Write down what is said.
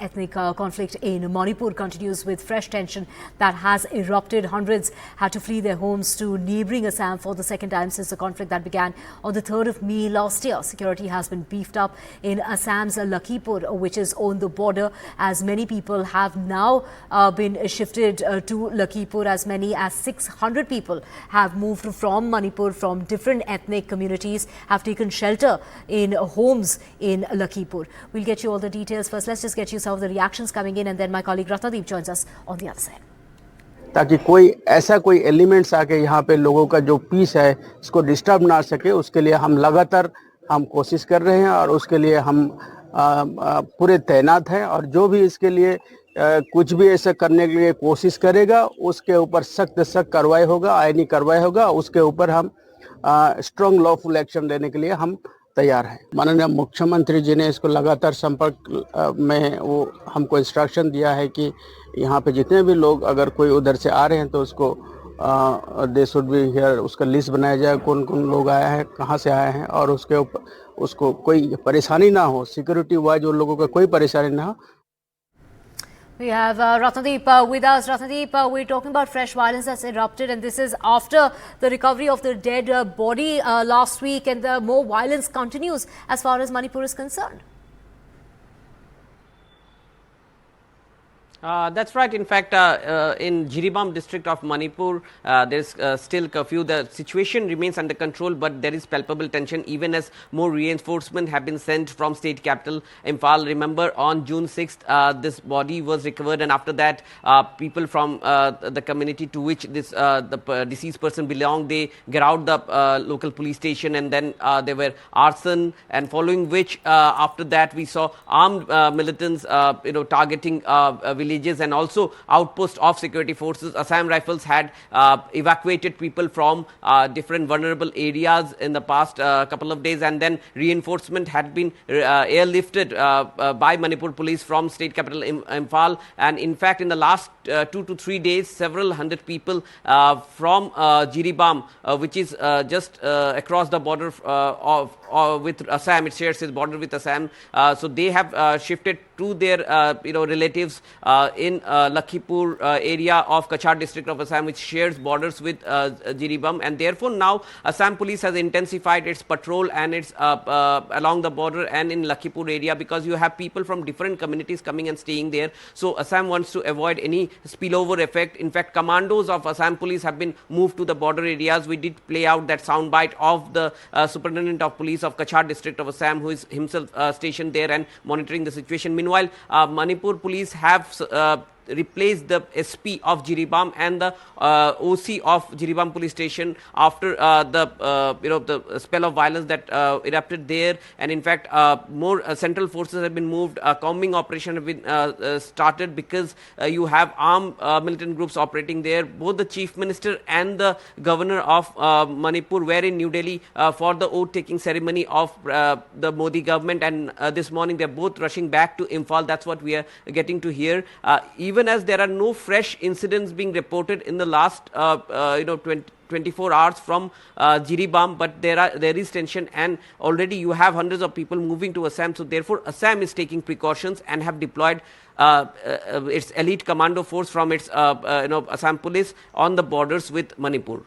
Ethnic conflict in Manipur continues with fresh tension that has erupted. Hundreds had to flee their homes to neighbouring Assam for the second time since the conflict that began on the 3rd of May last year. Security has been beefed up in Assam's Lakhimpur, which is on the border, as many people have now been shifted to Lakhimpur. As many as 600 people have moved from Manipur from different ethnic communities, have taken shelter in homes in Lakhimpur. We'll get you all the details. First, let's just get you some of the reactions coming in, and then my colleague Ratnadeep joins us on the other side. ताकि कोई ऐसा कोई elements आके यहाँ पे लोगों का जो पीस है इसको डिस्टर्ब ना सके, उसके लिए हम लगातार कोशिश कर रहे हैं और उसके लिए हम पूरे तैनात हैं। और जो भी इसके लिए कुछ भी ऐसा करने के लिए कोशिश करेगा उसके ऊपर सख्त कार्रवाई होगा, आईनी कार्रवाई होगा। उसके ऊपर हम स्ट्रॉन्ग लॉफुल एक्शन लेने के लिए हम तैयार हैं। माननीय मुख्यमंत्री जी ने इसको लगातार संपर्क में वो हमको इंस्ट्रक्शन दिया है कि यहाँ पे जितने भी लोग अगर कोई उधर से आ रहे हैं तो उसको दे शुड बी हियर, उसका लिस्ट बनाया जाए कौन कौन लोग आया है, कहाँ से आए हैं, और उसके ऊपर उसको कोई परेशानी ना हो, सिक्योरिटी वाइज उन लोगों को कोई परेशानी ना हो। We have Ratnadeep with us. Ratnadeep, we're talking about fresh violence that's erupted, and this is after the recovery of the dead body last week, and the more violence continues as far as Manipur is concerned. That's right. In fact, in Jiribam district of Manipur, there's still curfew. The situation remains under control, but there is palpable tension even as more reinforcement have been sent from state capital Imphal. Remember, on June 6th, this body was recovered, and after that, people from the community to which this the deceased person belonged, they get out the local police station, and then there were arson, and following which, after that, we saw armed militants, targeting villages and also outposts of security forces. Assam Rifles had evacuated people from different vulnerable areas in the past couple of days, and then reinforcement had been airlifted by Manipur police from state capital Imphal. And in fact, in the last 2 to 3 days, several hundred people from Jiribam, which is just across the border with Assam, it shares its border with Assam, so they have shifted to their relatives in Lakhimpur area of Kachar district of Assam, which shares borders with Jiribam, and therefore now Assam police has intensified its patrol and its along the border and in Lakhimpur area, because you have people from different communities coming and staying there. So Assam wants to avoid any spillover effect. In fact, commandos of Assam police have been moved to the border areas. We did play out that soundbite of the superintendent of police of Kachar district of Assam, who is himself stationed there and monitoring the situation. Meanwhile, Manipur police have replaced the SP of Jiribam and the OC of Jiribam police station after the spell of violence that erupted there. And in fact, more central forces have been moved. Combing operation have been started, because you have armed militant groups operating there. Both the chief minister and the governor of Manipur were in New Delhi for the oath taking ceremony of the Modi government, and this morning they're both rushing back to Imphal. That's what we are getting to hear. Even as there are no fresh incidents being reported in the last 24 hours from Jiribam, but there is tension, and already you have hundreds of people moving to Assam. So therefore Assam is taking precautions and have deployed its elite commando force from its Assam police on the borders with Manipur.